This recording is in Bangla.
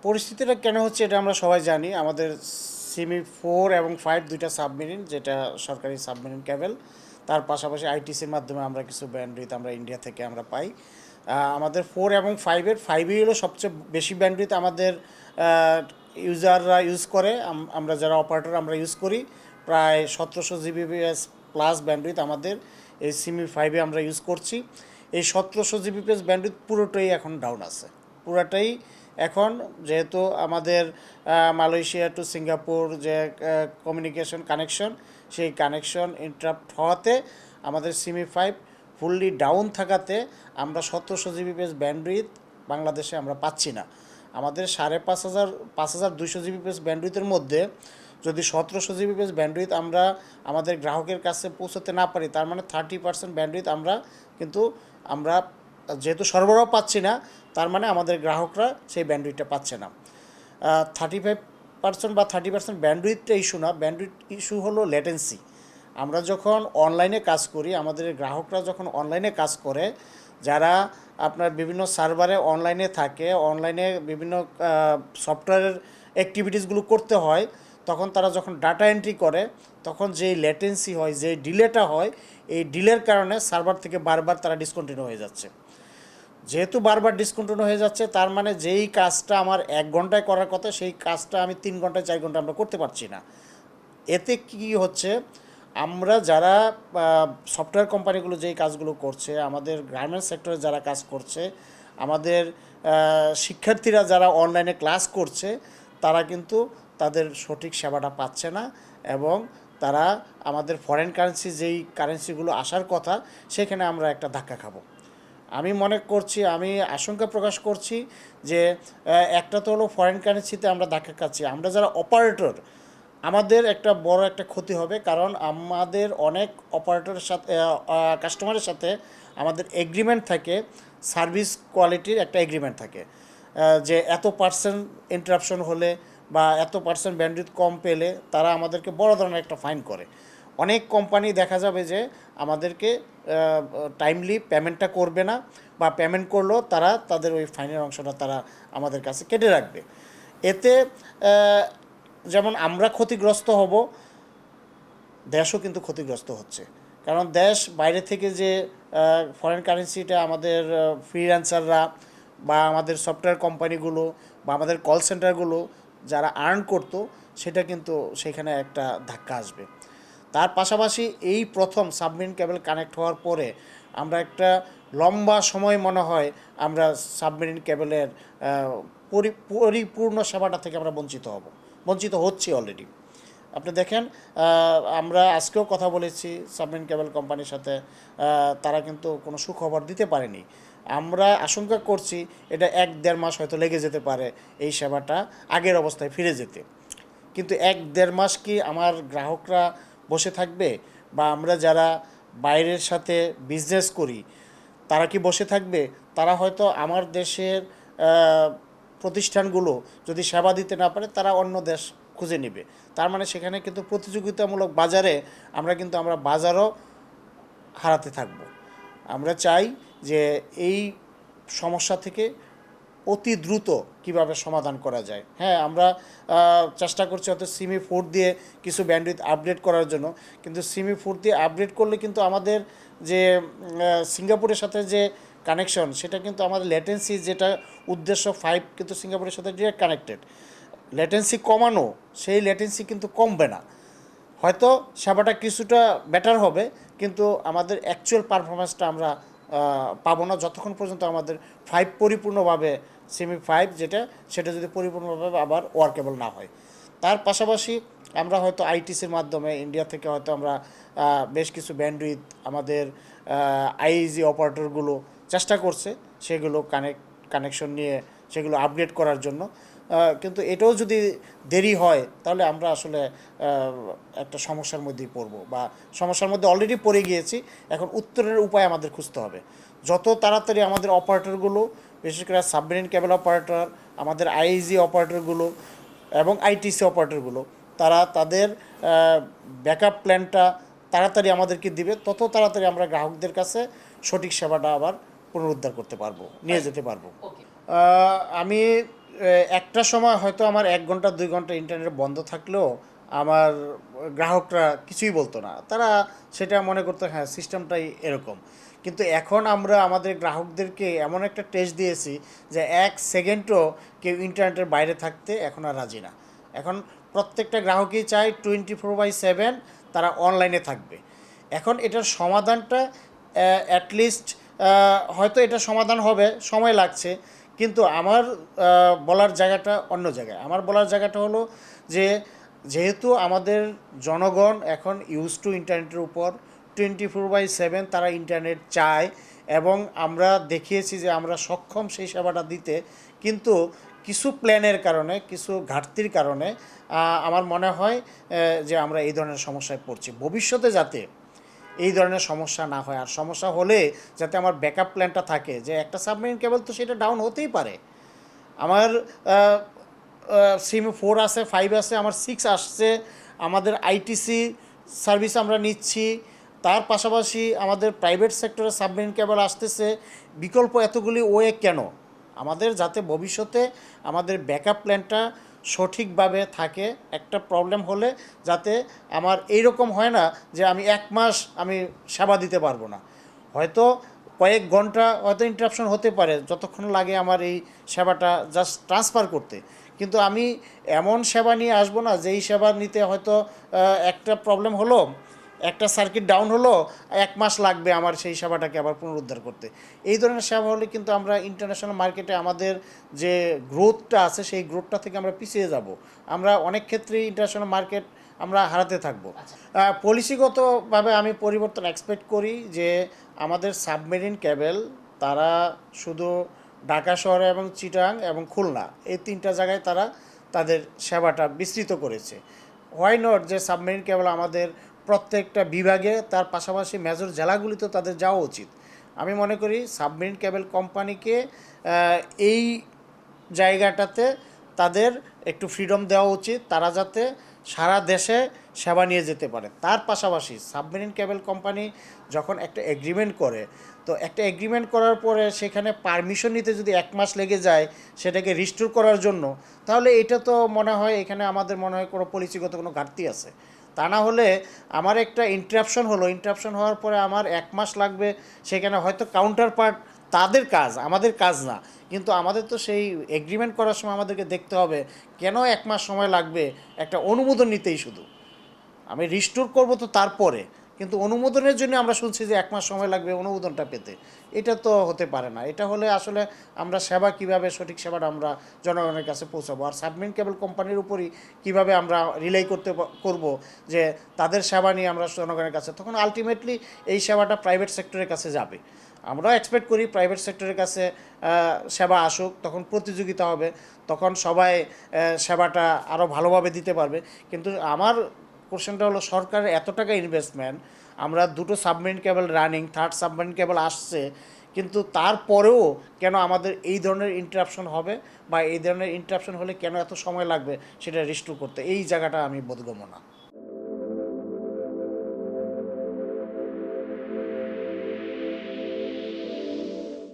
পরিস্থিতিটা কেন হচ্ছে এটা আমরা সবাই জানি। আমাদের সিমি 4 এবং 5 দুইটা সাবমেরিন, যেটা সরকারি সাবমেরিন ক্যাবেল। তার পাশাপাশি আইটিসির মাধ্যমে আমরা কিছু ব্যান্ডউইথ আমরা ইন্ডিয়া থেকে আমরা পাই। আমাদের 4 এবং 5-এর 5ই হলো সবচেয়ে বেশি ব্যান্ডউইথ আমাদের ইউজাররা ইউজ করে। আমরা যারা অপারেটর আমরা ইউজ করি, প্রায় 1700 জিবিপিএস প্লাস ব্যান্ডউইথ আমাদের এই সিমি 5-এ আমরা ইউজ করছি। এই 1700 জিবিপিএস ব্যান্ডউইথ পুরোটাই এখন ডাউন আছে, পুরোটাই এখন, যেহেতু আমাদের মালয়েশিয়া টু সিঙ্গাপুর যে কমিউনিকেশন কানেকশন, সেই কানেকশন ইন্টারাপ্ট হওয়াতে আমাদের সিমি 5 ফুললি ডাউন থাকাতে আমরা 1700 জিবিপিএস ব্যান্ডউইথ বাংলাদেশে আমরা পাচ্ছি না। আমাদের 5200 জিবিপিএস ব্যান্ডউইথের মধ্যে যদি 1700 জিবিপিএস ব্যান্ডউইথ আমরা আমাদের গ্রাহকের কাছে পৌঁছাতে না পারি, তার মানে 30% ব্যান্ডউইথ আমরা কিন্তু আমরা যেহেতু সরবরাহ পাচ্ছি না, তার মানে আমাদের গ্রাহকরা সেই ব্যান্ডউইথটা পাচ্ছে না। 35% বা 30% ব্যান্ডউইথটা ইস্যু না, ব্যান্ডউইথ ইস্যু হলো লেটেন্সি। আমরা যখন অনলাইনে কাজ করি, আমাদের গ্রাহকরা যখন অনলাইনে কাজ করে, যারা আপনার বিভিন্ন সার্ভারে অনলাইনে থাকে, অনলাইনে বিভিন্ন সফটওয়্যারের অ্যাক্টিভিটিসগুলো করতে হয়, তখন তারা যখন ডাটা এন্ট্রি করে, তখন যেই লেটেন্সি হয়, যেই ডিলেটা হয়, এই ডিলের কারণে সার্ভার থেকে বারবার তারা ডিসকন্টিনিউ হয়ে যাচ্ছে। যেহেতু বারবার ডিসকন্টিনিউ হয়ে যাচ্ছে, তার মানে যেই কাজটা আমার 1 ঘন্টায় করার কথা, সেই কাজটা আমি 3 ঘন্টায় 4 ঘন্টা আমরা করতে পারছি না। এতে কি হচ্ছে, আমরা যারা সফটওয়্যার কোম্পানিগুলো যেই কাজগুলো করছে, আমাদের গার্মেন্টস সেক্টরে যারা কাজ করছে, আমাদের শিক্ষার্থীরা যারা অনলাইনে ক্লাস করছে, তারা কিন্তু তাদের সঠিক সেবাটা পাচ্ছে না, এবং তারা আমাদের ফরেন কারেন্সি যেই কারেন্সিগুলো আসার কথা, সেখানে আমরা একটা ধাক্কা খাবো। আমি মনে করছি, আমি আশঙ্কা প্রকাশ করছি যে একটা তো হলো ফরেন কারেন্সিতে আমরা ধাক্কা খাচ্ছি, আমরা যারা অপারেটর, আমাদের একটা বড় একটা ক্ষতি হবে। কারণ আমাদের অনেক অপারেটরের সাথে, কাস্টমারের সাথে আমাদের এগ্রিমেন্ট থাকে, সার্ভিস কোয়ালিটির একটা এগ্রিমেন্ট থাকে, যে এত পার্সেন্ট ইন্টারাপশন হলে বা এত পার্সেন্ট ব্যান্ডউইথ কম পেলে তারা আমাদেরকে বড় ধরনের একটা ফাইন করে। অনেক কোম্পানি দেখা যাবে যে আমাদেরকে টাইমলি পেমেন্টটা করবে না, বা পেমেন্ট করলেও তারা তাদের ওই ফাইনের অংশটা তারা আমাদের কাছে কেটে রাখবে। এতে যেমন আমরা ক্ষতিগ্রস্ত হব, দেশও কিন্তু ক্ষতিগ্রস্ত হচ্ছে। কারণ দেশ বাইরে থেকে যে ফরেন কারেন্সিটা আমাদের ফ্রিল্যান্সাররা বা আমাদের সফটওয়্যার কোম্পানিগুলো বা আমাদের কল সেন্টারগুলো যারা আর্ন করতো, সেটা কিন্তু সেখানে একটা ধাক্কা আসবে। তার পাশাপাশি এই প্রথম সাবমেরিন কেবল কানেক্ট হওয়ার পরে আমরা একটা লম্বা সময় মনে হয় আমরা সাবমেরিন কেবলের পরিপূর্ণ সেবাটা থেকে আমরা বঞ্চিত হচ্ছি অলরেডি। আপনি দেখেন, আমরা আজকেও কথা বলেছি সাবমেরিন কেবল কোম্পানির সাথে, তারা কিন্তু কোনো সুখবর দিতে পারেনি। আমরা আশঙ্কা করছি এটা 1-1.5 মাস হয়তো লেগে যেতে পারে এই সেবাটা আগের অবস্থায় ফিরে যেতে। কিন্তু 1-1.5 মাস কি আমার গ্রাহকরা বসে থাকবে? বা আমরা যারা বাইরের সাথে বিজনেস করি, তারা কি বসে থাকবে? তারা হয়তো আমার দেশের প্রতিষ্ঠানগুলো যদি সেবা দিতে না পারে, তারা অন্য দেশ খুঁজে নেবে। তার মানে সেখানে কিন্তু প্রতিযোগিতামূলক বাজারে আমরা বাজারও হারাতে থাকব। আমরা চাই যে এই সমস্যা থেকে অতি দ্রুত কিভাবে সমাধান করা যায়। হ্যাঁ, আমরা চেষ্টা করছি হয়তো সিমি 4 দিয়ে কিছু ব্যান্ডউইথ আপডেট করার জন্য, কিন্তু সিমি 4 দিয়ে আপডেট করলে কিন্তু আমাদের যে সিঙ্গাপুরের সাথে যে কানেকশন, সেটা কিন্তু আমাদের লেটেন্সি যেটা উদ্দেশ্য 5 কিন্তু সিঙ্গাপুরের সাথে ডিরেক্ট কানেক্টেড। লেটেন্সি কমানো, সেই লেটেন্সি কিন্তু কমবে না। হয়তো সেবাটা কিছুটা বেটার হবে, কিন্তু আমাদের অ্যাকচুয়াল পারফরমেন্সটা আমরা পাবো না যতক্ষণ পর্যন্ত আমাদের 5 পরিপূর্ণভাবে, সিমি 5 যেটা, সেটা যদি পরিপূর্ণভাবে আবার ওয়ার্কেবল না হয়। তার পাশাপাশি আমরা হয়তো আইটিসির মাধ্যমে ইন্ডিয়া থেকে হয়তো আমরা বেশ কিছু ব্যান্ডউইথ আমাদের আইইজি অপারেটরগুলো চেষ্টা করছে সেগুলো কানেকশন নিয়ে সেগুলো আপগ্রেড করার জন্য। কিন্তু এটাও যদি দেরি হয়, তাহলে আমরা আসলে একটা সমস্যার মধ্যেই পড়ব, বা সমস্যার মধ্যে অলরেডি পড়ে গিয়েছি। এখন উত্তরের উপায় আমাদের খুঁজতে হবে। যত তাড়াতাড়ি আমাদের অপারেটরগুলো, বিশেষ করে সাবমেরিন কেবল অপারেটর, আমাদের আইইজি অপারেটরগুলো এবং আইটিসি অপারেটরগুলো, তারা তাদের ব্যাকআপ প্ল্যানটা তাড়াতাড়ি আমাদেরকে দিবে, তত তাড়াতাড়ি আমরা গ্রাহকদের কাছে সঠিক সেবাটা আবার পুনরুদ্ধার করতে পারবো, নিয়ে যেতে পারবো। আমি একটা সময় হয়তো আমার 1 ঘন্টা 2 ঘন্টা ইন্টারনেট বন্ধ থাকলেও আমার গ্রাহকরা কিছুই বলতো না, তারা সেটা মনে করতো হ্যাঁ সিস্টেমটাই এরকম। কিন্তু এখন আমরা আমাদের গ্রাহকদেরকে এমন একটা টেস্ট দিয়েছি যে 1 সেকেন্ডও কেউ ইন্টারনেটের বাইরে থাকতে এখন আর রাজি না। এখন প্রত্যেকটা গ্রাহকই চায় 24/7 তারা অনলাইনে থাকবে। এখন এটার সমাধানটা অ্যাটলিস্ট হয়তো এটা সমাধান হবে, সময় লাগছে, কিন্তু আমার বলার জায়গাটা অন্য জায়গায়। আমার বলার জায়গাটা হলো যে যেহেতু আমাদের জনগণ এখন ইউজ টু ইন্টারনেটের উপর 24/7 তারা ইন্টারনেট চায়, এবং আমরা দেখিয়েছি যে আমরা সক্ষম সেই সেবাটা দিতে, কিন্তু কিছু প্ল্যানের কারণে, কিছু ঘাটতির কারণে আমার মনে হয় যে আমরা এই ধরনের সমস্যায় পড়ছি। ভবিষ্যতে যাতে এই ধরনের সমস্যা না হয়, আর সমস্যা হলে যাতে আমার ব্যাকআপ প্ল্যানটা থাকে, যে একটা সাবমেরিন কেবল তো সেটা ডাউন হতেই পারে। আমার সিম 4 আছে, 5 আছে, আমার 6 আসছে, আমাদের আইটিসি সার্ভিস আমরা নিচ্ছি, তার পাশাপাশি আমাদের প্রাইভেট সেক্টরে সাবমেরিন কেবল আসতেছে, বিকল্প এতগুলি ওয়ে কেন? আমাদের যাতে ভবিষ্যতে আমাদের ব্যাকআপ প্ল্যানটা সঠিকভাবে থাকে, একটা প্রবলেম হলে যাতে আমার এইরকম হয় না যে আমি 1 মাস আমি সেবা দিতে পারবো না। হয়তো কয়েক ঘন্টা হয়তো ইন্টারাপশন হতে পারে, যতক্ষণ লাগে আমার এই সেবাটা জাস্ট ট্রান্সফার করতে, কিন্তু আমি এমন সেবা নিয়ে আসবো না যেই সেবা নিতে হয়তো একটা প্রবলেম হলো, একটা সার্কিট ডাউন হলো, 1 মাস লাগবে আমার সেই সেবাটাকে আবার পুনরুদ্ধার করতে। এই ধরনের সেবা হলে কিন্তু আমরা ইন্টারন্যাশনাল মার্কেটে আমাদের যে গ্রোথটা আছে সেই গ্রোথটা থেকে আমরা পিছিয়ে যাব। আমরা অনেক ক্ষেত্রেই ইন্টারন্যাশনাল মার্কেট আমরা হারাতে থাকবো। পলিসিগতভাবে আমি পরিবর্তন এক্সপেক্ট করি যে আমাদের সাবমেরিন কেবল তারা শুধু ঢাকা শহরে এবং চিটাগাং এবং খুলনা এই 3টা জায়গায় তারা তাদের সেবাটা বিস্তৃত করেছে। হোয়াই নট যে সাবমেরিন কেবল আমাদের প্রত্যেকটা বিভাগে, তার পাশাপাশি মেজর জেলাগুলিতেও তাদের যাওয়া উচিত। আমি মনে করি সাবমেরিন কেবল কোম্পানিকে এই জায়গাটাতে তাদের একটু ফ্রিডম দেওয়া উচিত, তারা যাতে সারা দেশে সেবা নিয়ে যেতে পারে। তার পাশাপাশি সাবমেরিন কেবল কোম্পানি যখন একটা এগ্রিমেন্ট করে, তো একটা এগ্রিমেন্ট করার পরে সেখানে পারমিশন নিতে যদি 1 মাস লেগে যায় সেটাকে রিস্টোর করার জন্য, তাহলে এটা তো মনে হয় এখানে আমাদের মনে হয় কোনো পলিসিগত কোনো ঘাটতি আছে। তা না হলে আমার একটা ইন্টারাপশন হলো, ইন্টারাপশন হওয়ার পরে আমার 1 মাস লাগবে, সেখানে হয়তো কাউন্টার পার্ট তাদের কাজ, আমাদের কাজ না, কিন্তু আমাদের তো সেই এগ্রিমেন্ট করার সময় আমাদেরকে দেখতে হবে কেন 1 মাস সময় লাগবে একটা অনুমোদন নিতেই। শুধু আমি রিস্টোর করব তো তারপরে, কিন্তু অনুমোদনের জন্য আমরা শুনছি যে 1 মাস সময় লাগবে অনুমোদনটা পেতে। এটা তো হতে পারে না। এটা হলে আসলে আমরা সেবা কীভাবে, সঠিক সেবাটা আমরা জনগণের কাছে পৌঁছাবো, আর সাবমেরিন কেবল কোম্পানির উপরই কীভাবে আমরা রিলাই করব যে তাদের সেবা নিয়ে আমরা জনগণের কাছে, তখন আলটিমেটলি এই সেবাটা প্রাইভেট সেক্টরের কাছে যাবে। আমরাও এক্সপেক্ট করি প্রাইভেট সেক্টরের কাছে সেবা আসুক, তখন প্রতিযোগিতা হবে, তখন সবাই সেবাটা আরও ভালোভাবে দিতে পারবে। কিন্তু আমার কোশ্চেনটা হলো সরকারের এত টাকা ইনভেস্টমেন্ট, আমরা 2টো submarine cable running, 3rd submarine cable আসছে, কিন্তু তারপরেও কেন আমাদের এই ধরনের ইন্টারাপশন হবে, বা এই ধরনের ইন্টারাপশন হলে কেন এত সময় লাগবে সেটা রিস্টোর করতে, এই জায়গাটা আমি বোধগম্য না।